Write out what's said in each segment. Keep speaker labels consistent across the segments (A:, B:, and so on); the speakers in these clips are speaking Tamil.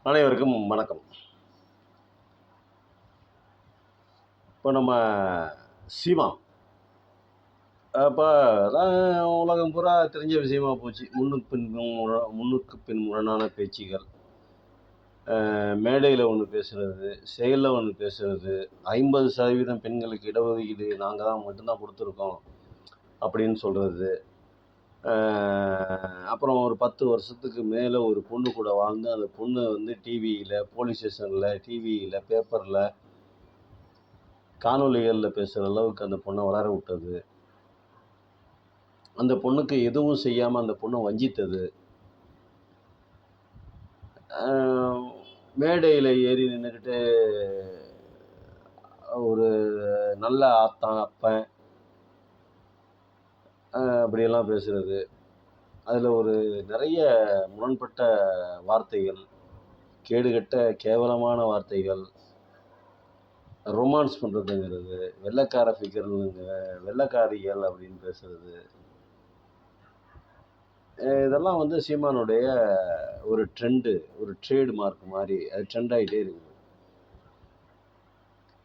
A: அனைவருக்கும் வணக்கம். இப்போ நம்ம சீமா அப்போ அதான் உலகம் பூரா தெரிஞ்ச விஷயமா போச்சு. முன்னுக்கு பின் முரணான பேச்சுகள், மேடையில் ஒன்று பேசுகிறது, செயலில் ஒன்று பேசுகிறது, 50% பெண்களுக்கு இடஒதுக்கீடு நாங்கள் தான் மட்டும்தான் கொடுத்துருக்கோம் அப்படின்னு சொல்கிறது. அப்புறம் ஒரு 10 வருஷத்துக்கு மேலே ஒரு பொண்ணு கூட வாழ்ந்து அந்த பொண்ணு வந்து டிவியில், போலீஸ் ஸ்டேஷனில், டிவியில், பேப்பரில், காணொலிகளில் பேசுகிற அளவுக்கு அந்த பொண்ணை வளர விட்டது. அந்த பொண்ணுக்கு எதுவும் செய்யாமல் அந்த பொண்ணை வஞ்சித்தது. மேடையில் ஏறி நின்றுக்கிட்டு ஒரு நல்ல ஆத்தான் அப்பன் அப்படியெல்லாம் பேசுகிறது. அதில் ஒரு நிறைய முரண்பட்ட வார்த்தைகள், கேடுகட்ட கேவலமான வார்த்தைகள், ரொமான்ஸ் பண்ணுறதுங்கிறது, வெள்ளைக்கார ஃபிகருங்க, வெள்ளைக்காரிகள் அப்படின்னு பேசுகிறது. இதெல்லாம் வந்து சீமானுடைய ஒரு ட்ரெண்டு, ஒரு ட்ரேடு மார்க் மாதிரி அது ட்ரெண்ட் ஆகிட்டே இருக்குது.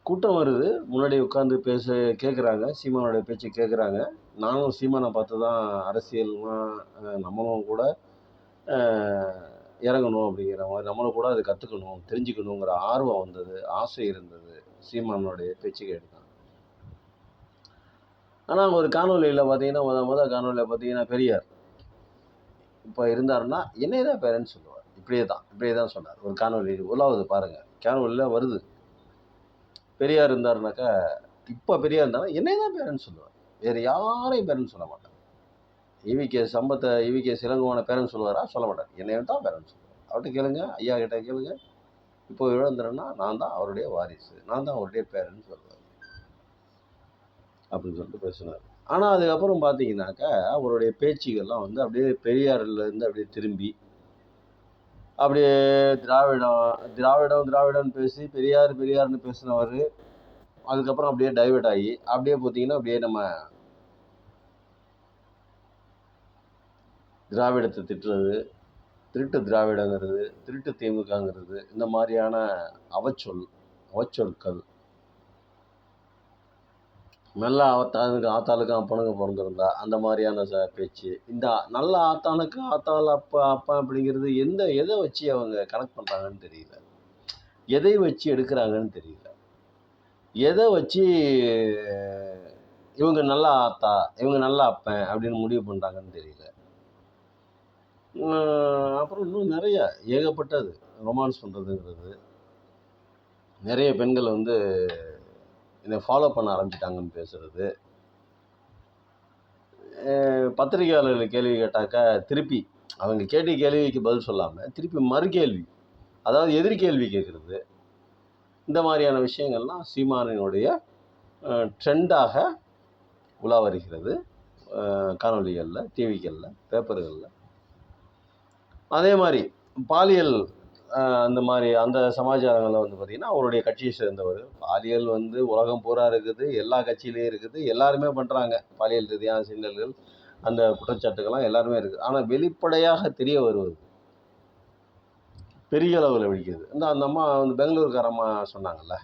A: கூட்டம் வருது, முன்னாடி உட்காந்து கேட்குறாங்க, சீமானுடைய பேச்சு கேட்குறாங்க. நானும் சீமானை பார்த்து தான் அரசியல்லாம் நம்மளும் கூட இறங்கணும் அப்படிங்கிற மாதிரி, நம்மளும் கூட அதை கற்றுக்கணும், தெரிஞ்சுக்கணுங்கிற ஆர்வம் வந்தது, ஆசை இருந்தது சீமானுடைய பேச்சு கேட்டுதான். ஆனால் ஒரு காணொலியில் பார்த்தீங்கன்னா, முதல் காணொலியில் பார்த்தீங்கன்னா, பெரியார் இப்போ இருந்தாருன்னா என்னையே தான் பேரன்னு சொல்லுவார். இப்படியே தான் சொன்னார். ஒரு காணொலி உலாவுது பாருங்கள், காணொலியில் வருது. பெரியார் இருந்தாருனாக்கா, இப்போ பெரியார் இருந்தாலும் என்னையே தான் பேரன்னு சொல்லுவார், வேறு யாரையும் பேரன்னு சொல்ல மாட்டார். ஈவிகே சிலங்குவான பேரன்னு சொல்லுவாரா? சொல்ல மாட்டார். என்னைய தான் பேரன்னு சொல்லுவார். அவர்கிட்ட கேளுங்க, ஐயா கிட்ட கேளுங்க. இப்போ இழந்துறேன்னா நான் தான் அவருடைய வாரிசு, நான் தான் அவருடைய பேரன்னு சொல்லுவார் அப்படின்னு சொல்லிட்டு பேசினார். ஆனால் அதுக்கப்புறம் பார்த்தீங்கன்னாக்கா அவருடைய பேச்சுகள்லாம் வந்து அப்படியே பெரியார்லேருந்து அப்படியே திரும்பி அப்படியே திராவிடம் பேசி பெரியார்னு பேசினவர் அதுக்கப்புறம் அப்படியே டைவர்ட் ஆகி அப்படியே பார்த்தீங்கன்னா அப்படியே நம்ம திராவிடத்தை திட்டுறது, திருட்டு திராவிடங்கிறது, திருட்டு திமுகங்கிறது, இந்த மாதிரியான அவச்சொற்கள் நல்லா ஆத்தாளுக்கு அப்பனுக்கு பிறந்திருந்தா அந்த மாதிரியான பேச்சு. இந்த நல்ல ஆத்தானுக்கு ஆத்தாள் அப்பா அப்படிங்கிறது எதை வச்சு அவங்க கனெக்ட் பண்ணுறாங்கன்னு தெரியல, எதை வச்சு எடுக்கிறாங்கன்னு தெரியல, எதை வச்சு இவங்க நல்ல ஆத்தா இவங்க நல்ல அப்பன் அப்படின்னு முடிவு பண்ணுறாங்கன்னு தெரியல. அப்புறம் இன்னும் நிறைய ஏகப்பட்டது ரொமான்ஸ் பண்ணுறதுங்கிறது. நிறைய பெண்கள் வந்து என்னை ஃபாலோ பண்ண ஆரம்பிச்சிட்டாங்கன்னு பேசுகிறது. பத்திரிகையாளர்கள் கேள்வி கேட்டாக்கா திருப்பி அவங்க கேள்விக்கு பதில் சொல்லாமல் திருப்பி மறுகேள்வி, அதாவது எதிர் கேள்வி கேட்குறது. இந்த மாதிரியான விஷயங்கள்லாம் சீமானினுடைய ட்ரெண்டாக உலா வருகிறது காணொலிகளில், டிவிகளில், பேப்பர்களில். அதே மாதிரி பாலியல் அந்த மாதிரி அந்த சமாச்சாரங்களில் வந்து பார்த்திங்கன்னா அவருடைய கட்சியை சேர்ந்தவர். பாலியல் வந்து உலகம் பூரா இருக்குது, எல்லா கட்சியிலையும் இருக்குது, எல்லாருமே பண்ணுறாங்க பாலியல் ரீதியான சின்னல்கள், அந்த குற்றச்சாட்டுகள்லாம் எல்லாருமே இருக்குது. ஆனால் வெளிப்படையாக தெரிய வருவது பெரிய அளவில் வெடிக்கிறது. அந்த அம்மா வந்து பெங்களூருக்காரம்மா சொன்னாங்கல்ல,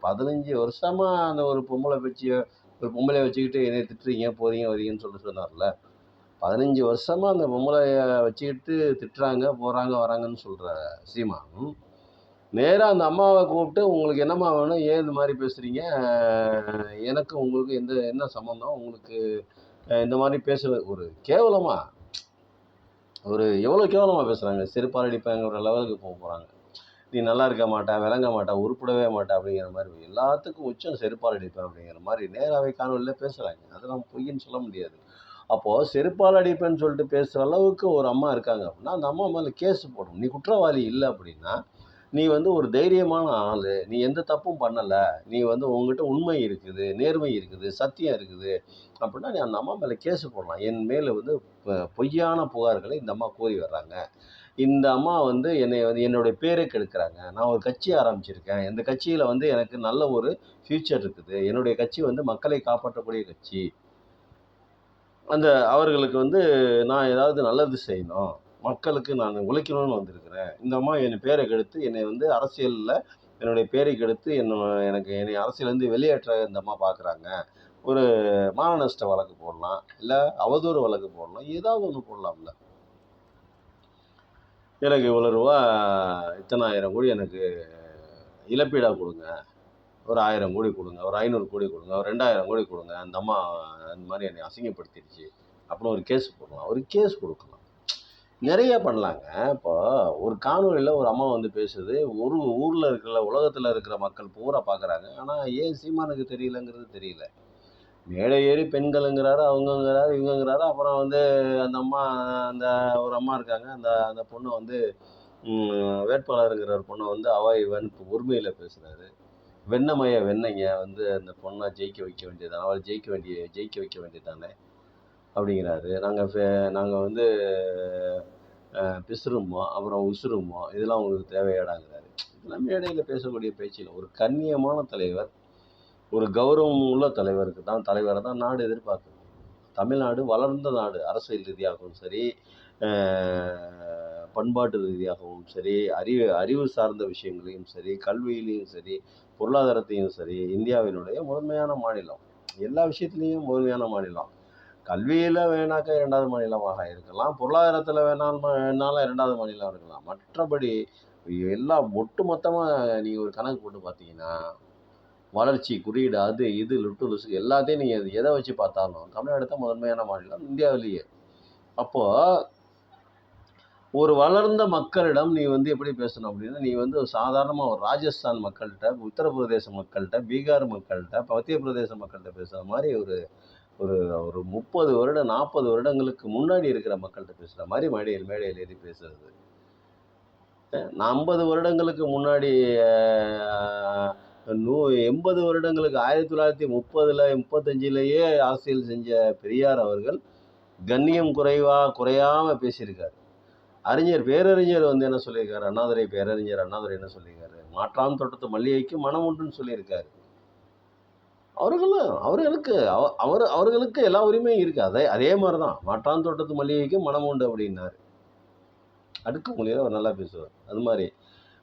A: 15 வருஷமாக அந்த ஒரு பொம்பளை வச்சுக்கிட்டு என்னை திட்டுறீங்க போகிறீங்க வரீங்கன்னு சொன்னார்ல. 15 வருஷமாக அந்த பொம்பளைய வச்சுக்கிட்டு திட்டுறாங்க போகிறாங்க வராங்கன்னு சொல்கிற சீமான் நேராக அந்த அம்மாவை கூப்பிட்டு உங்களுக்கு என்னம்மா வேணும், ஏன் இந்த மாதிரி பேசுகிறீங்க, எனக்கு உங்களுக்கு என்ன சம்மந்தம், உங்களுக்கு இந்த மாதிரி பேசுகிறது ஒரு கேவலமாக, எவ்வளோ கேவலமாக பேசுகிறாங்க. செருப்பால் அடிப்பாங்கிற லெவலுக்கு போகிறாங்க. நீ நல்லா இருக்க மாட்டா, விளங்க மாட்டா, உருப்படவே மாட்டா அப்படிங்கிற மாதிரி எல்லாத்துக்கும் உச்சம் செருப்பால் அடிப்பேன் அப்படிங்கிற மாதிரி நேராகவே காணொலியில் பேசுகிறாங்க. அதெல்லாம் பொய்ன்னு சொல்ல முடியாது. அப்போது செருப்பால் அடிப்பேன்னு சொல்லிட்டு பேசுகிற அளவுக்கு ஒரு அம்மா இருக்காங்க அப்படின்னா அந்த அம்மா மேலே கேஸ் போடணும். நீ குற்றவாளி இல்லை அப்படின்னா நீ வந்து ஒரு தைரியமான ஆள், நீ எந்த தப்பும் பண்ணலை, நீ வந்து உங்ககிட்ட உண்மை இருக்குது, நேர்மை இருக்குது, சத்தியம் இருக்குது அப்படின்னா நீ அந்த அம்மா மேலே கேஸ் போடலாம். என் மேலே வந்து பொய்யான புகார்களை இந்த அம்மா கூறி வர்றாங்க, இந்த அம்மா வந்து என்னுடைய பேரை கெடுக்கிறாங்க, நான் ஒரு கட்சி ஆரம்பிச்சிருக்கேன், இந்த கட்சியில் வந்து எனக்கு நல்ல ஒரு ஃப்யூச்சர் இருக்குது, என்னுடைய கட்சி வந்து மக்களை காப்பாற்றக்கூடிய கட்சி, அவர்களுக்கு வந்து நான் ஏதாவது நல்லது செய்யணும், மக்களுக்கு நான் உழைக்கணும்னு வந்திருக்கிறேன். இந்த அம்மா என் பேரை கெடுத்து என்னை வந்து அரசியலில் என்னுடைய பேரை கெடுத்து என்னை அரசியலேருந்து வெளியேற்ற இந்த அம்மா பார்க்குறாங்க. ஒரு மான நஷ்ட வழக்கு போடலாம், இல்லை அவதூறு வழக்கு போடலாம், ஏதாவது ஒன்று போடலாம்ல. எனக்கு இவ்வளோ ரூபா, இத்தனை 1000 கோடி எனக்கு இழப்பீடாக கொடுங்க, ஒரு 1000 கோடி கொடுங்க, ஒரு 500 கோடி கொடுங்க, ஒரு 2000 கோடி கொடுங்க, அந்த அம்மா இந்த மாதிரி என்னை அசிங்கப்படுத்திடுச்சு அப்படின்னு ஒரு கேஸ் போடலாம், ஒரு கேஸ் கொடுக்கலாம், நிறைய பண்ணலாங்க. இப்போ ஒரு காணொலியில் ஒரு அம்மா வந்து பேசுது, ஒரு ஊரில் இருக்கிற உலகத்தில் இருக்கிற மக்கள் பூரா பார்க்குறாங்க. ஆனால் ஏன் சீமானுக்கு தெரியலங்கிறது தெரியல. மேடை ஏறி பெண்களுங்கிறாரு, அவங்கங்கிறாரு, இவங்கங்கிறாரு. அப்புறம் வந்து அந்த அம்மா, அந்த ஒரு அம்மா இருக்காங்க, அந்த அந்த பொண்ணை வந்து வேட்பாளருங்கிற ஒரு பொண்ணை வந்து அவ இவன் உரிமையில் பேசுகிறாரு. வெண்ணமய வெண்ணைங்க வந்து அந்த பொண்ணை ஜெயிக்க வைக்க வேண்டியதானே, அவளை ஜெயிக்க வைக்க வேண்டியதானே அப்படிங்கிறாரு. நாங்கள் வந்து பிசுறுமோ அப்புறம் உசுருமோ இதெல்லாம் உங்களுக்கு தேவையாடாங்கிறாரு. இதெல்லாம் மேடையில் பேசக்கூடிய பேச்சில் ஒரு கண்ணியமான தலைவர், ஒரு கௌரவம் உள்ள தலைவரை தான் நாடு எதிர்பார்க்குது. தமிழ்நாடு வளர்ந்த நாடு, அரசியல் ரீதியாகவும் சரி, பண்பாட்டு ரீதியாகவும் சரி, அறிவு சார்ந்த விஷயங்களையும் சரி, கல்வியிலையும் சரி, பொருளாதாரத்தையும் சரி, இந்தியாவினுடைய முதன்மையான மாநிலம், எல்லா விஷயத்துலேயும் முதன்மையான மாநிலம். கல்வியில் வேணாக்க 2வது மாநிலமாக இருக்கலாம், பொருளாதாரத்தில் வேணாலும் 2வது மாநிலம் இருக்கலாம். மற்றபடி எல்லாம் ஒட்டு மொத்தமாக நீங்கள் ஒரு கணக்கு போட்டு பார்த்தீங்கன்னா, வளர்ச்சி குறியீடு அது இது லுட்டு லுசு எல்லாத்தையும் நீங்கள் எதை வச்சு பார்த்தாலும் தமிழ்நாடு தான் முதன்மையான மாநிலம் இந்தியாவிலேயே. அப்போது ஒரு வளர்ந்த மக்களிடம் நீ வந்து எப்படி பேசணும் அப்படின்னா, நீ வந்து சாதாரணமாக ஒரு ராஜஸ்தான் மக்கள்கிட்ட, உத்தரப்பிரதேச மக்கள்கிட்ட, பீகார் மக்கள்கிட்ட, மத்திய பிரதேச மக்கள்கிட்ட பேசுகிற மாதிரி ஒரு ஒரு ஒரு 30 வருடம் 40 வருடங்களுக்கு முன்னாடி இருக்கிற மக்கள்கிட்ட பேசுகிற மாதிரி மேடையில் ஏறி பேசுறது. 50 வருடங்களுக்கு முன்னாடி 80 வருடங்களுக்கு 1930 35லேயே அரசியல் செஞ்ச பெரியார் அவர்கள் கண்ணியம் குறையாமல் பேசியிருக்காரு. பேரறிஞர் வந்து என்ன சொல்லியிருக்காரு, பேரறிஞர் அண்ணாதுரை என்ன சொல்லியிருக்காரு, மாற்றான் தோட்டத்து மல்லிகைக்கு மனம் உண்டுன்னு சொல்லியிருக்காரு. அவர்களுக்கு எல்லா உரிமையும் இருக்குது. அதே மாதிரி தான் மாற்றான் தோட்டத்து மல்லிகைக்கு மனம் உண்டு அப்படின்னாரு. அடுக்கு மொழியில் அவர் நல்லா பேசுவார்.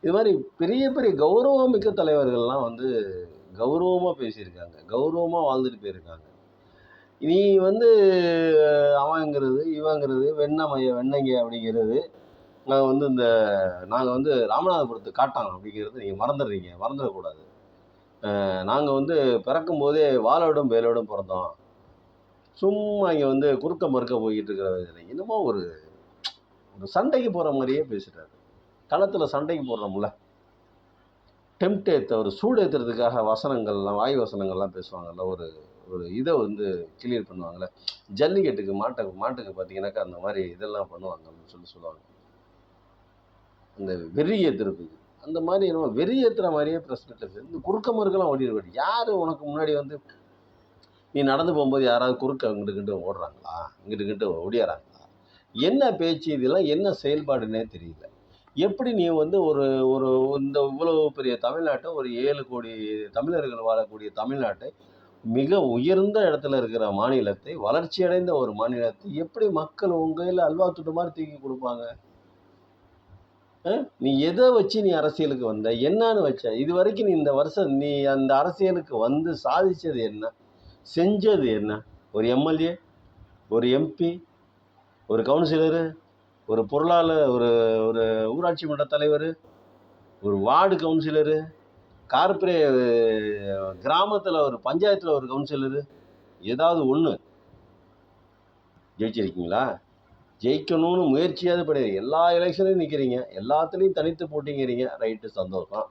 A: இது மாதிரி பெரிய பெரிய கௌரவம் மிக்க தலைவர்கள்லாம் வந்து கௌரவமாக பேசியிருக்காங்க, கௌரவமாக வாழ்ந்துட்டு போயிருக்காங்க. நீ வந்து அவங்கிறது இவங்கிறது வெண்ணைங்க அப்படிங்கிறது நாங்கள் வந்து ராமநாதபுரத்து காட்டான் அப்படிங்கிறது நீங்கள் மறந்துடக்கூடாது. நாங்கள் வந்து பிறக்கும் போதே வாளோடும் வேலோடும் பிறந்தோம், சும்மா இங்கே வந்து குறுக்க மறுக்க போய்கிட்டு இருக்கிற என்னமோ ஒரு சண்டைக்கு போகிற மாதிரியே பேசுகிறாரு. களத்தில் சண்டைக்கு போடுறோம்ல, ஒரு சூடு ஏற்றுறதுக்காக வாய் வசனங்கள்லாம் பேசுவாங்கல்ல, ஒரு இதை வந்து கிளியர் பண்ணுவாங்கள்ல, ஜல்லிக்கட்டுக்கு மாட்டுக்கு பார்த்தீங்கன்னாக்கா அந்த மாதிரி இதெல்லாம் பண்ணுவாங்க அப்படின்னு சொல்லுவாங்க. அந்த வெறி ஏற்றுறதுக்கு அந்த மாதிரி நம்ம வெறி ஏற்றுற மாதிரியே ப்ரெஸ் மீட்டில் இந்த குறுக்க மறுக்கெல்லாம் ஓடிடுவாடி. யார் உனக்கு முன்னாடி வந்து நீ நடந்து போகும்போது யாராவது குறுக்க இங்கிட்டு ஓடுறாங்களா, இங்கிட்டு ஓடியாராங்களா, என்ன பேச்சு, இதெல்லாம் என்ன செயல்பாடுன்னே தெரியல. எப்படி நீ வந்து இந்த இவ்வளவு பெரிய நாட்டை, ஒரு 7 கோடி தமிழர்கள் வாழக்கூடிய தமிழ்நாட்டை, மிக உயர்ந்த இடத்துல இருக்கிற மாநிலத்தை, வளர்ச்சி அடைந்த ஒரு மாநிலத்தை எப்படி மக்கள் உங்க கையில் அல்வா துட்டு மாதிரி தூக்கி கொடுப்பாங்க? நீ எதை வச்சு நீ அரசியலுக்கு வந்த, என்னன்னு வச்ச? இது வரைக்கும் நீ இந்த வருஷம் நீ அந்த அரசியலுக்கு வந்து சாதிச்சது என்ன, செஞ்சது என்ன? ஒரு எம்எல்ஏ, ஒரு எம்பி, ஒரு கவுன்சிலரு, ஒரு பொருளாளர், ஒரு ஒரு ஊராட்சி மன்ற தலைவர், ஒரு வார்டு கவுன்சிலரு, கிராமத்தில் ஒரு பஞ்சாயத்தில் ஒரு கவுன்சிலரு, ஏதாவது ஒன்று ஜெயிச்சிருக்கீங்களா? ஜெயிக்கணும்னு முயற்சியாவது கிடையாது. எல்லா எலெக்ஷன்லையும் நிற்கிறீங்க, எல்லாத்துலேயும் தனித்து போட்டிங்கிறீங்க, ரைட்டு, சந்தோஷம்.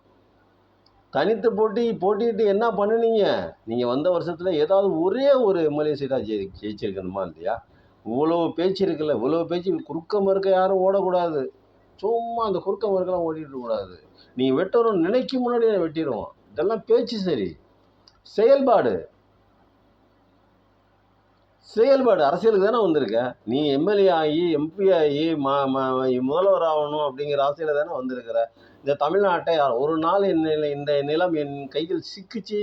A: தனித்து போட்டிட்டு என்ன பண்ணுனீங்க? நீங்கள் வந்த வருஷத்தில் ஏதாவது ஒரே ஒரு எம்எல்ஏ சீட்டாக ஜெயிச்சிருக்கணுமா இல்லையா? இவ்வளோ பேச்சு இருக்குல்ல, இவ்வளோ பேச்சு குறுக்க மறுக்க யாரும் ஓடக்கூடாது. சும்மா அந்த குறுக்க மறுக்கெல்லாம் ஓடிட்டு கூடாது. நீங்கள் வெட்டணும்னு நினைக்கும் முன்னாடி வெட்டிடுவோம். இதெல்லாம் பேச்சு சரி, செயல்பாடு அரசியலுக்கு தானே வந்திருக்க. நீ எம்எல்ஏ ஆகி எம்பி ஆகி முதல்வர் ஆகணும் அப்படிங்கிற ஆசையில் தானே வந்திருக்கிற. இந்த தமிழ்நாட்டை ஒரு நாள் இந்த நிலம் என் கையில் சிக்கிச்சு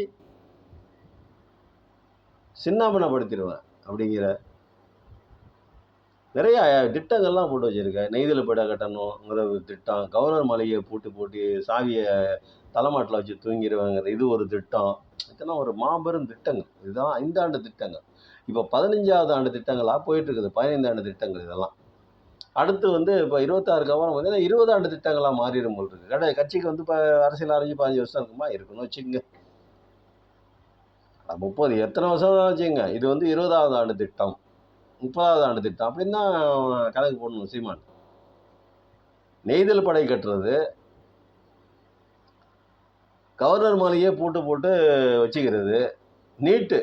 A: சின்னாபனப்படுத்திடுவேன் அப்படிங்கிற. நிறைய திட்டங்கள்லாம் போட்டு வச்சிருக்காரு. நெய்தல் பட கட்டணுங்கிற ஒரு திட்டம், கவர்னர் மாளிகையை பூட்டி சாவியை தலைமாட்டில் வச்சு தூங்கிடுவாங்கிற இது ஒரு திட்டம். இதெல்லாம் ஒரு மாபெரும் திட்டங்கள். இதுதான் 5 ஆண்டு திட்டங்கள். இப்போ 15வது ஆண்டு திட்டங்களா போயிட்டு இருக்குது. 15 ஆண்டு திட்டங்கள் இதெல்லாம். அடுத்து வந்து இப்போ 26க்கு அப்புறம் பார்த்தீங்கன்னா 20 ஆண்டு திட்டங்களா மாறிடும் போல் இருக்கு. கட்சிக்கு வந்து இப்போ அரசியல் ஆரம்பிச்சு 15 வருஷம் இருக்குமா? இருக்கணும் வச்சுக்கோங்க. 30 எத்தனை வருஷம் வச்சுக்கோங்க. இது வந்து 20வது ஆண்டு திட்டம், 30வது ஆண்டு திட்டம் அப்படின்னு தான் கணக்கு போடணும் சீமான். நெய்தல் படை கட்டுறது, கவர்னர் மாளிகையே போட்டு வச்சுக்கிறது, நீட்டு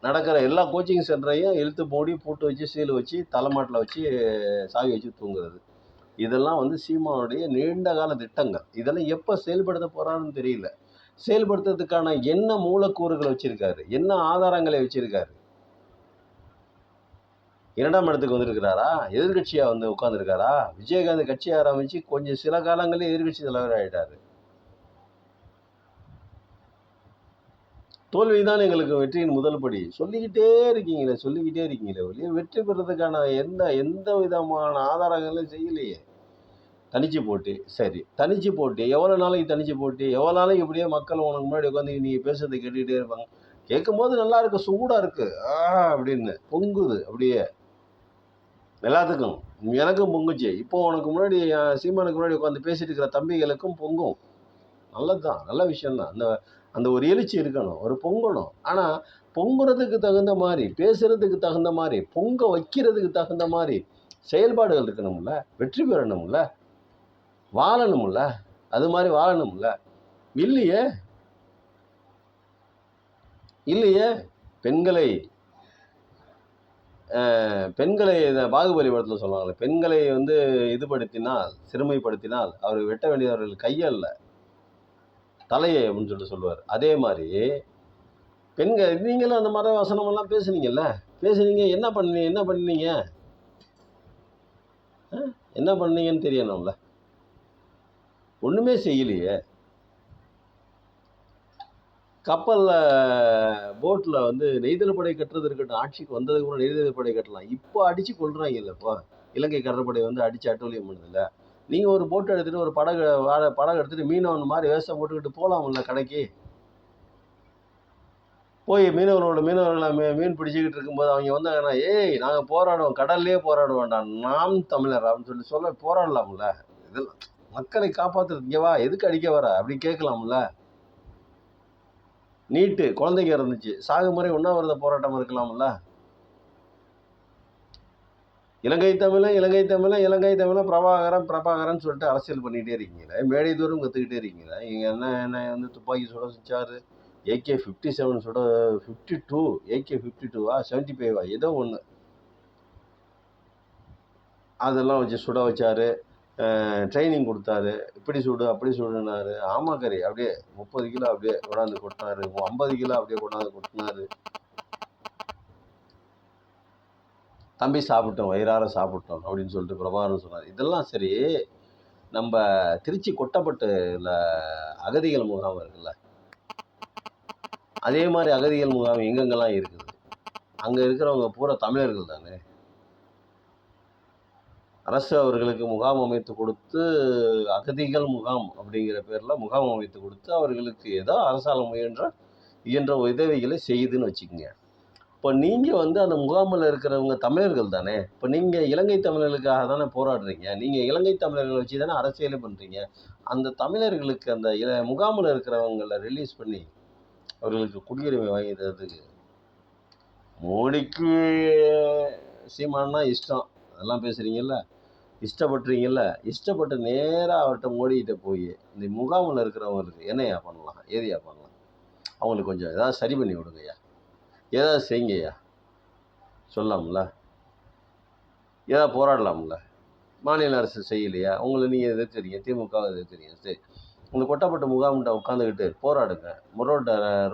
A: நடக்கிற எல்லா கோச்சிங் சென்டரையும் இழுத்து மூடி பூட்டு வச்சு சீல் வச்சு தலைமாட்டில் வச்சு சாவி வச்சு தூங்குறது. இதெல்லாம் வந்து சீமானுடைய நீண்ட கால திட்டங்கள். இதெல்லாம் எப்போ செயல்படுத்த போறான்னு தெரியல. செயல்படுத்துறதுக்கான என்ன மூலக்கூறுகளை வச்சிருக்காரு, என்ன ஆதாரங்களை வச்சிருக்காரு? 2ஆம் இடத்துக்கு வந்திருக்கிறாரா? எதிர்கட்சியா வந்து உட்கார்ந்துருக்காரா? விஜயகாந்த் கட்சி ஆரம்பிச்சு கொஞ்சம் சில காலங்களே எதிர்கட்சி தலைவர் ஆயிட்டாரு. தோல்விதான் எங்களுக்கு வெற்றியின் முதல் படி. சொல்லிக்கிட்டே இருக்கீங்களே ஒழிய வெற்றி பெறதுக்கான எந்த விதமான ஆதாரங்களும் செய்யலையே. தனிச்சு போட்டி, சரி தனிச்சு போட்டி எவ்வளோ நாளைக்கு தனிச்சு போட்டி? எவ்வளோ நாளைக்கு இப்படியே மக்கள் உனக்கு முன்னாடி உட்காந்து நீங்கள் பேசுறதை கேட்டுக்கிட்டே இருப்பாங்க. கேட்கும்போது நல்லா இருக்கு, சூடாக இருக்கு, அப்படின்னு பொங்குது அப்படியே எல்லாத்துக்கும். எனக்கும் பொங்குச்சு. இப்போ உனக்கு முன்னாடி சீமானுக்கு முன்னாடி உட்காந்து பேசிட்டு இருக்கிற தம்பிகளுக்கும் பொங்கும். நல்லதுதான், நல்ல விஷயம்தான். அந்த ஒரு எழுச்சி இருக்கணும், ஒரு பொங்கணும். ஆனால் பொங்குறதுக்கு தகுந்த மாதிரி, பேசுறதுக்கு தகுந்த மாதிரி, பொங்க வைக்கிறதுக்கு தகுந்த மாதிரி செயல்பாடுகள் இருக்கணும்ல, வெற்றி பெறணும்ல, வாழணும்ல, அது மாதிரி வாழணும்ல. இல்லையே இல்லையே பெண்களை பெண்களை இந்த பாகுபலி படத்தில் சொல்லுவாங்களே, பெண்களை வந்து இதுபடுத்தினால், சிறுமைப்படுத்தினால் அவர் வெட்ட வேண்டியவர்கள் கையல்ல தலையை அப்படின்னு சொல்லிட்டு சொல்லுவார். அதே மாதிரி பெண்கள் நீங்களும் அந்த மாதிரி வசனமெல்லாம் பேசுனீங்கல்ல, என்ன பண்ணீங்க என்ன பண்ணீங்கன்னு தெரியணும்ல. ஒன்றுமே செய்யலையே. கப்பலில் போட்டில் வந்து நெய்தல் படை கட்டுறது இருக்கட்டும், ஆட்சிக்கு வந்ததுக்கு அப்புறம் நெய்தல் படை கட்டலாம். இப்போ அடித்து கொள்றாங்கல்ல. இப்போ இலங்கை கடற்படை வந்து அடித்து அட்டூழியம் பண்ணுதில்ல. நீங்கள் ஒரு போட்டை எடுத்துகிட்டு ஒரு படகு எடுத்துகிட்டு மீனவன் மாதிரி வேஷம் போட்டுக்கிட்டு போகலாம்ல கடைக்கு. போய் மீனவர்களை மீன் பிடிச்சிக்கிட்டு இருக்கும்போது அவங்க வந்தாங்கன்னா, ஏய் நாங்கள் போராடுவோம், கடல்லே போராட வேண்டாம், நாம் தமிழர் அப்படின்னு சொல்ல போராடலாம்ல. இதெல்லாம் மக்களை காப்பாற்றுறது. இங்கே வா, எதுக்கு அடிக்க வர அப்படின்னு கேட்கலாம்ல. நீட்டு குழந்தைங்க இருந்துச்சு, சாகுமுறை உண்ணாவிரத போராட்டம் இருக்கலாம்ல. இலங்கை தமிழன் பிரபாகரன் சொல்லிட்டு அரசியல் பண்ணிகிட்டே இருக்கீங்களே, மேடை தூரம் கற்றுக்கிட்டே இருக்கீங்களே. இங்கே என்ன வந்து துப்பாக்கி சுட வச்சாரு, AK-57 சுட 52 AK-52வா 75வா ஏதோ ஒன்று, அதெல்லாம் வச்சு சுட வச்சாரு. ட்ரைனிங் கொடுத்தாரு, இப்படி சுடு அப்படி சுடுனாரு. ஆமாக்கறி அப்படியே 30 கிலோ அப்படியே கொண்டாந்து கொட்டினாரு, 50 கிலோ அப்படியே கொண்டாந்து கொட்டினாரு. தம்பி சாப்பிட்டோம், வயிறார சாப்பிட்டோம் அப்படின்னு சொல்லிட்டு பிரபாகரன் சொன்னார். இதெல்லாம் சரி. நம்ம திருச்சி கொட்டப்பட்டுல அகதிகள் முகாம் இருக்குல்ல, அதே மாதிரி அகதிகள் முகாம் எங்கெங்கெல்லாம் இருக்குது, அங்கே இருக்கிறவங்க பூரா தமிழர்கள் தானே. அரசு அவர்களுக்கு முகாம் அமைத்து கொடுத்து, அகதிகள் முகாம் அப்படிங்கிற பேரில் முகாம் அமைத்து கொடுத்து அவர்களுக்கு ஏதோ அரசால் இயன்ற உதவிகளை செய்யுதுன்னு வச்சுக்கோங்க. இப்போ நீங்கள் வந்து அந்த முகாமில் இருக்கிறவங்க தமிழர்கள் தானே. இப்போ நீங்கள் இலங்கை தமிழர்களுக்காக தானே போராடுறீங்க. நீங்கள் இலங்கை தமிழர்களை வச்சு தானே அரசியலே பண்ணுறீங்க. அந்த தமிழர்களுக்கு அந்த முகாமில் இருக்கிறவங்களை ரிலீஸ் பண்ணி அவர்களுக்கு குடியுரிமை வாங்கி தரதுக்கு மோடிக்கு சீமானா இஷ்டம். அதெல்லாம் பேசுகிறீங்கல்ல, இஷ்டப்பட்டுறீங்கல்ல, இஷ்டப்பட்டு நேராக அவர்கிட்ட மோடிக்கிட்ட போய் இந்த முகாமில் இருக்கிறவங்களுக்கு என்னையா பண்ணலாம், ஏதையா பண்ணலாம், அவங்களுக்கு கொஞ்சம் ஏதாவது சரி பண்ணி விடுங்கய்யா, ஏதாவது செய்யுங்கய்யா சொல்லலாம்ல, ஏதாவது போராடலாம்ல. மாநில அரசு செய்யலையா, உங்களை நீங்கள் எதிர்க்கிறீங்க, திமுகவை எதிர்க்கிறீங்க, சரி உங்கள் கொட்டப்பட்ட முகாம்கிட்ட உட்காந்துக்கிட்டு போராடுங்க,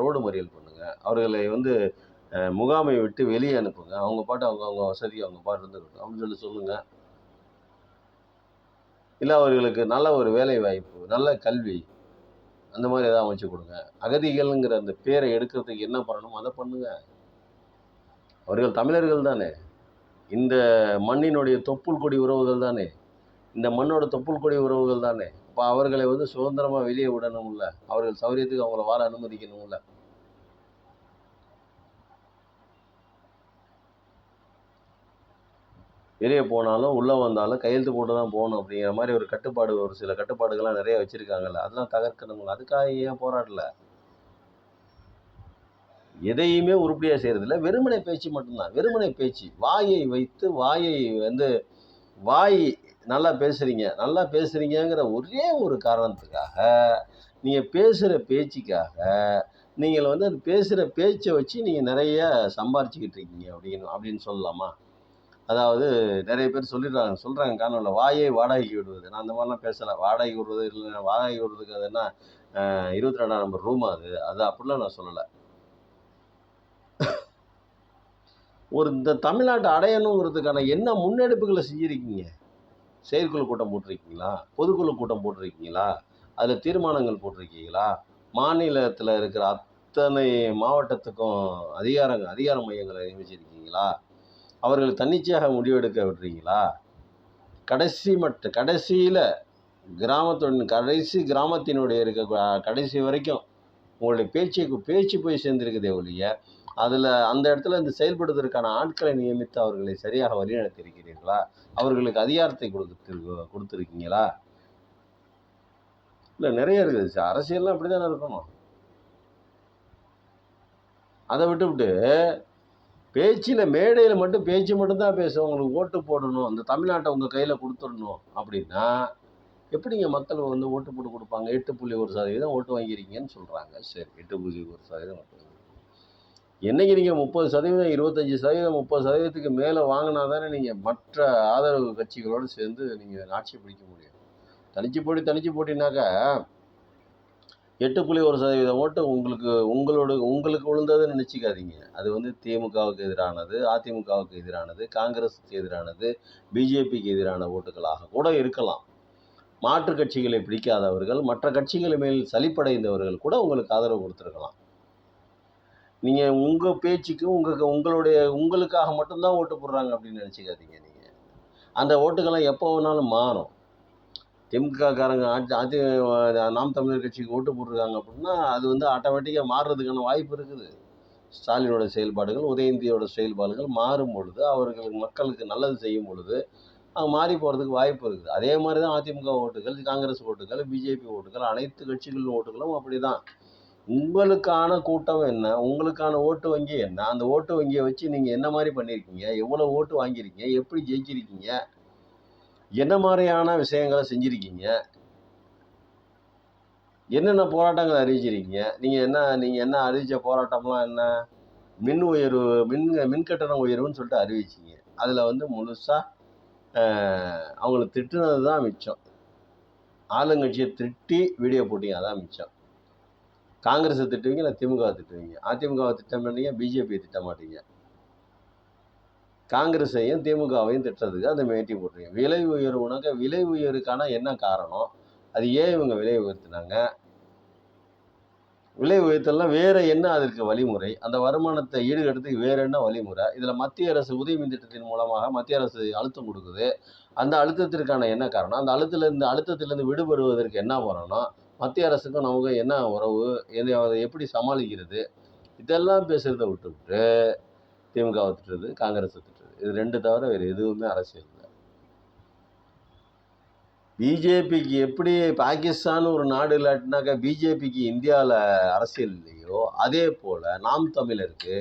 A: ரோடு மறியல் பண்ணுங்கள், அவர்களை வந்து முகாமை விட்டு வெளியே அனுப்புங்க, அவங்க பாட்டு அவங்க வசதி அவங்க பாட்டு இருந்துருக்கட்டும் அப்படின்னு சொல்லுங்கள். இல்லை அவர்களுக்கு நல்ல ஒரு வேலை வாய்ப்பு, நல்ல கல்வி, அந்த மாதிரி ஏதாவது அமைச்சு கொடுங்க. அகதிகள்ங்கிற அந்த பேரை எடுக்கிறதுக்கு என்ன பண்ணணுமோ அதை பண்ணுங்க. அவர்கள் தமிழர்கள் தானே. இந்த மண்ணினுடைய தொப்புள் கொடி உறவுகள் தானே, இந்த மண்ணோட தொப்புள் கொடி உறவுகள் தானே. அப்போ அவர்களை வந்து சுதந்திரமாக வெளியே விடணும்ல, அவர்கள் சௌரியத்துக்கு அவங்கள வாழ அனுமதிக்கணும்ல. வெளியே போனாலும் உள்ளே வந்தாலும் கையெழுத்து போட்டு தான் போகணும் அப்படிங்கிற மாதிரி ஒரு கட்டுப்பாடு, ஒரு சில கட்டுப்பாடுகள்லாம் நிறைய வச்சுருக்காங்கல்ல, அதெல்லாம் தகர்க்கணுங்களா? அதுக்காக ஏன் போராடல? எதையுமே உருப்படியாக செய்கிறதில்ல, வெறுமனை பேச்சு மட்டும்தான். வெறுமனை பேச்சு, வாயை வைத்து வாயை வந்து வாய் நல்லா பேசுகிறீங்க, நல்லா பேசுகிறீங்கிற ஒரே ஒரு காரணத்துக்காக, நீங்கள் பேசுகிற பேச்சுக்காக, நீங்கள் வந்து அந்த பேசுகிற பேச்சை வச்சு நீங்கள் நிறைய சம்பாரிச்சுக்கிட்டு இருக்கீங்க அப்படின்னு சொல்லலாமா? அதாவது நிறைய பேர் சொல்கிறாங்க காரணம் வாயை வாடகைக்கு விடுவது. நான் அந்த மாதிரிலாம் பேசலை. வாடகைக்கு விடுறது இல்லை, வாடகைக்கு விடுறதுக்கு அது என்ன 22ஆம் நம்பர் ரூமா அது? அது அப்படிலாம் நான் சொல்லலை. இந்த தமிழ்நாட்டை அடையணுங்கிறதுக்கான என்ன முன்னெடுப்புகளை செஞ்சுருக்கீங்க? செயற்குழு கூட்டம் போட்டிருக்கீங்களா? பொதுக்குழு கூட்டம் போட்டிருக்கீங்களா? அதில் தீர்மானங்கள் போட்டிருக்கீங்களா? மாநிலத்தில் இருக்கிற அத்தனை மாவட்டத்துக்கும் அதிகார மையங்களை நியமிச்சிருக்கீங்களா? அவர்கள் தன்னிச்சையாக முடிவெடுக்க விடுறீங்களா? கடைசியில் கிராமத்தினுடைய இருக்க கடைசி வரைக்கும் உங்களுடைய பேச்சு போய் சேர்ந்துருக்குதே ஒழிய, அதில் அந்த இடத்துல இந்த செயல்படுவதற்கான ஆட்களை நியமித்து அவர்களை சரியாக வழிநடத்தியிருக்கிறீர்களா? அவர்களுக்கு அதிகாரத்தை கொடுத்துருக்கீங்களா? இல்லை, நிறைய இருக்குது. அரசியல்லாம் அப்படி தானே இருக்கணும். அதை விட்டுவிட்டு பேச்சில் மேடையில் மட்டும் பேச்சு மட்டும்தான் பேசும், உங்களுக்கு ஓட்டு போடணும், அந்த தமிழ்நாட்டை உங்கள் கையில் கொடுத்துடணும் அப்படின்னா எப்படிங்க மக்கள் வந்து ஓட்டு போட்டு கொடுப்பாங்க? 8.1% ஓட்டு வாங்கியிருக்கீங்கன்னு சொல்கிறாங்க. சரி, 8.1% ஓட்டு வாங்கி, என்னைக்கு நீங்கள் 30%, 25%, 30%க்கு மேலே வாங்கினா தானே நீங்கள் மற்ற ஆதரவு கட்சிகளோடு சேர்ந்து நீங்கள் ஆட்சி பிடிக்க முடியும். தனிச்சு போட்டினாக்கா 8.1% ஓட்டு உங்களுக்கு விழுந்ததுன்னு நினச்சிக்காதீங்க. அது வந்து திமுகவுக்கு எதிரானது, அதிமுகவுக்கு எதிரானது, காங்கிரஸுக்கு எதிரானது, பிஜேபிக்கு எதிரான ஓட்டுகளாக கூட இருக்கலாம். மாற்று கட்சிகளை பிடிக்காதவர்கள், மற்ற கட்சிகள் மேல் சலிப்படைந்தவர்கள் கூட உங்களுக்கு ஆதரவு கொடுத்துருக்கலாம். நீங்கள் உங்கள் பேச்சுக்கு உங்களுக்காக மட்டும்தான் ஓட்டு போடுறாங்க அப்படின்னு நினச்சிக்காதீங்க. நீங்கள் அந்த ஓட்டுக்கெல்லாம் எப்போ வேணாலும் மாறும். திமுககாரங்க நாம் தமிழர் கட்சிக்கு ஓட்டு போட்டிருக்காங்க அப்படின்னா அது வந்து ஆட்டோமேட்டிக்காக மாறுறதுக்கான வாய்ப்பு இருக்குது. ஸ்டாலினோட செயல்பாடுகள், உதயநிதியோட செயல்பாடுகள் மாறும் பொழுது, அவர்களுக்கு மக்களுக்கு நல்லது செய்யும் பொழுது அவங்க மாறி போகிறதுக்கு வாய்ப்பு இருக்குது. அதே மாதிரி தான் அதிமுக ஓட்டுகள், காங்கிரஸ் ஓட்டுகள், பிஜேபி ஓட்டுகள், அனைத்து கட்சிகளின் ஓட்டுகளும் அப்படி தான். உங்களுக்கான கூட்டம் என்ன, உங்களுக்கான ஓட்டு வங்கி என்ன, அந்த ஓட்டு வங்கியை வச்சு நீங்கள் என்ன மாதிரி பண்ணியிருக்கீங்க, எவ்வளோ ஓட்டு வாங்கியிருக்கீங்க, எப்படி ஜெயிச்சிருக்கீங்க, என்ன மாதிரியான விஷயங்களை செஞ்சுருக்கீங்க, என்னென்ன போராட்டங்கள் அறிவிச்சிருக்கீங்க, நீங்கள் என்ன அறிவித்த போராட்டம்லாம் என்ன? மின் கட்டண உயர்வுன்னு சொல்லிட்டு அறிவிச்சிங்க. அதில் வந்து முழுசாக அவங்கள திட்டுனது தான் மிச்சம். ஆளுங்கட்சியை திட்டி வீடியோ போட்டிங்க, அதான் மிச்சம். காங்கிரஸை திட்டுவீங்க, இல்லை திமுகவை திட்டுவீங்க. அதிமுகவை திட்ட மாட்டீங்க, பிஜேபியை திட்ட மாட்டீங்க. காங்கிரஸையும் திமுகவையும் திட்டுறதுக்கு அந்த மேட்டி போட்டுருங்க. விலை உயர்வுனாக்க விலை உயர்வுக்கான என்ன காரணம், அது ஏன் இவங்க விலை உயர்த்தினாங்க, விலை உயர்த்தலாம் வேறு என்ன அதற்கு வழிமுறை, அந்த வருமானத்தை ஈடுகட்டுறதுக்கு வேறு என்ன வழிமுறை, இதில் மத்திய அரசு உதவி திட்டத்தின் மூலமாக மத்திய அரசு அழுத்தம் கொடுக்குது, அந்த அழுத்தத்திற்கான என்ன காரணம், அந்த அழுத்தத்திலேருந்து விடுபடுவதற்கு என்ன பண்ணணும், மத்திய அரசுக்கும் நமக்கும் என்ன உறவு, அதை எப்படி சமாளிக்கிறது, இதெல்லாம் பேசுகிறத விட்டுவிட்டு திமுகவை திட்டுறது, காங்கிரஸை திட்டுறது, இது ரெண்டு தவிர வேறு எதுவுமே அரசியல் இல்லை. பிஜேபிக்கு எப்படி பாகிஸ்தான் ஒரு நாடு இல்லாட்டினாக்கா பிஜேபிக்கு இந்தியாவில் அரசியல் இல்லையோ, அதே போல் நாம் தமிழருக்கு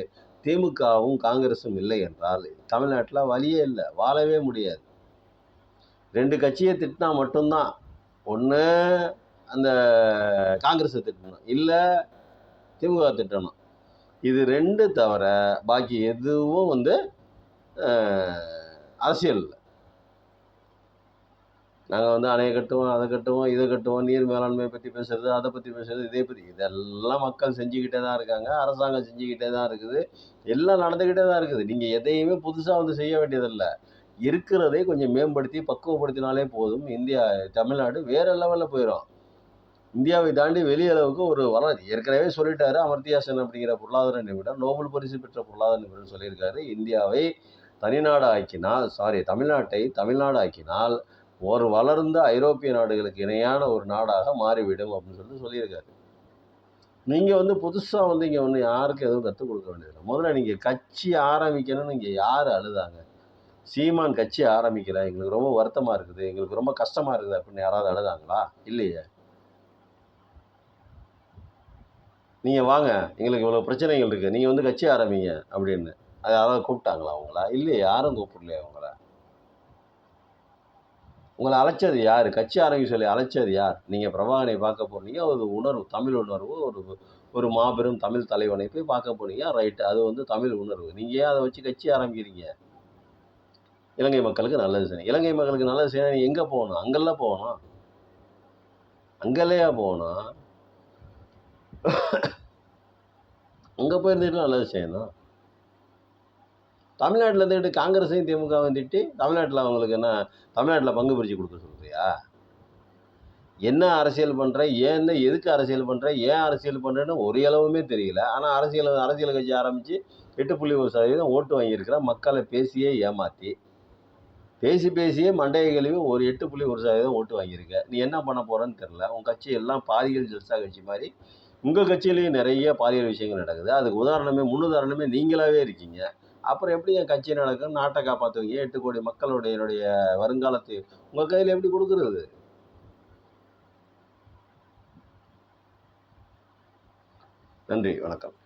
A: திமுகவும் காங்கிரஸும் இல்லை என்றால் தமிழ்நாட்டில் வழியே இல்லை, வாழவே முடியாது. ரெண்டு கட்சியை திட்டினா மட்டும்தான், ஒன்று அந்த காங்கிரஸை திட்டணும், இல்லை திமுக திட்டணும். இது ரெண்டு தவிர பாக்கி எதுவும் வந்து அரசியல் இல்லை. நாங்கள் வந்து அணையை கட்டுவோம், அதை கட்டுவோம், இதை கட்டுவோம், நீர் மேலாண்மையை பற்றி பேசுகிறது, அதை பற்றி பேசுகிறது, இதெல்லாம் மக்கள் செஞ்சுக்கிட்டே தான் இருக்காங்க, அரசாங்கம் செஞ்சுக்கிட்டே தான் இருக்குது, எல்லாம் நடந்துக்கிட்டே தான் இருக்குது. நீங்கள் எதையுமே புதுசாக வந்து செய்ய வேண்டியதில்லை. இருக்கிறதை கொஞ்சம் மேம்படுத்தி பக்குவப்படுத்தினாலே போதும். தமிழ்நாடு வேறு லெவலில் போயிடும். இந்தியாவை தாண்டி வெளியளவுக்கு ஒரு வளர்ச்சி. ஏற்கனவே சொல்லிட்டாரு அமர்த்தியா சென் அப்படிங்கிற பொருளாதார நிபுணர், நோபல் பரிசு பெற்ற பொருளாதார நிபுணர் சொல்லியிருக்காரு, இந்தியாவை தனிநாடு ஆக்கினால் தமிழ்நாட்டை தமிழ்நாடு ஆக்கினால் ஒரு வளர்ந்த ஐரோப்பிய நாடுகளுக்கு இணையான ஒரு நாடாக மாறிவிடும் அப்படின்னு சொல்லியிருக்காரு. நீங்கள் வந்து புதுசாக வந்து இங்கே ஒன்று யாருக்கும் எதுவும் கற்றுக் கொடுக்க வேண்டியதில்லை. முதல்ல நீங்கள் கட்சி ஆரம்பிக்கணும்னு இங்கே யார் அழுதாங்க? சீமான் கட்சி ஆரம்பிக்கல, எங்களுக்கு ரொம்ப வருத்தமாக இருக்குது, எங்களுக்கு ரொம்ப கஷ்டமாக இருக்குது அப்படின்னு யாராவது அழுதாங்களா? இல்லையே. நீங்கள் வாங்க, எங்களுக்கு இவ்வளோ பிரச்சனைகள் இருக்குது, நீங்கள் வந்து கட்சி ஆரம்பிங்க அப்படின்னு அது யாராவது கூப்பிட்டாங்களா அவங்கள? இல்லையே, யாரும் கூப்பிடலையே அவங்கள. உங்களை அழைச்சது யார்? கட்சி ஆரம்பிக்க சொல்லி அழைச்சது யார்? நீங்கள் பிரபாகரனை பார்க்க போனீங்க, ஒரு உணர்வு, தமிழ் உணர்வு, ஒரு மாபெரும் தமிழ் தலைவனை போய் பார்க்க போனீங்க, ரைட்டு, அது வந்து தமிழ் உணர்வு. நீங்கள் ஏன் அதை வச்சு கட்சி ஆரம்பிக்கிறீங்க? இலங்கை மக்களுக்கு நல்லது செய்யணும். இலங்கை மக்களுக்கு நல்லது செய்யணும், எங்கே போகணும்? அங்கெல்லாம் போகணும். அங்கல்லையா போகணும்? அங்கே போயிருந்துட்டு நல்லது செய்யணும். தமிழ்நாட்டில் இருந்துட்டு காங்கிரஸையும் திமுகவும் திட்டி தமிழ்நாட்டில் அவங்களுக்கு என்ன, தமிழ்நாட்டில் பங்கு பிரித்து கொடுக்க சொல்கிறியா? என்ன அரசியல் பண்ணுற, ஏன்னு, எதுக்கு அரசியல் பண்ணுற, ஏன் அரசியல் பண்ணுறேன்னு ஒரு அளவுமே தெரியல. ஆனால் அரசியல் கட்சி ஆரம்பித்து 8.1% ஓட்டு வாங்கியிருக்கிற மக்களை பேசியே ஏமாற்றி, பேசியே மண்டையை கழுவி ஒரு 8.1% ஓட்டு வாங்கியிருக்க. நீ என்ன பண்ண போகிறன்னு தெரில. உன் கட்சி எல்லாம் பாலியல் ஜல்சா கட்சி மாதிரி. உங்கள் கட்சியிலையும் நிறைய பாலியல் விஷயங்கள் நடக்குது. அதுக்கு முன்னுதாரணமே நீங்களாகவே இருக்கீங்க. அப்புறம் எப்படி என் கட்சி நடக்கும்? நாட்டை காப்பாற்றுவீங்க? 8 கோடி மக்களுடைய வருங்காலத்தை உங்கள் கையில் எப்படி கொடுக்குறது? நன்றி, வணக்கம்.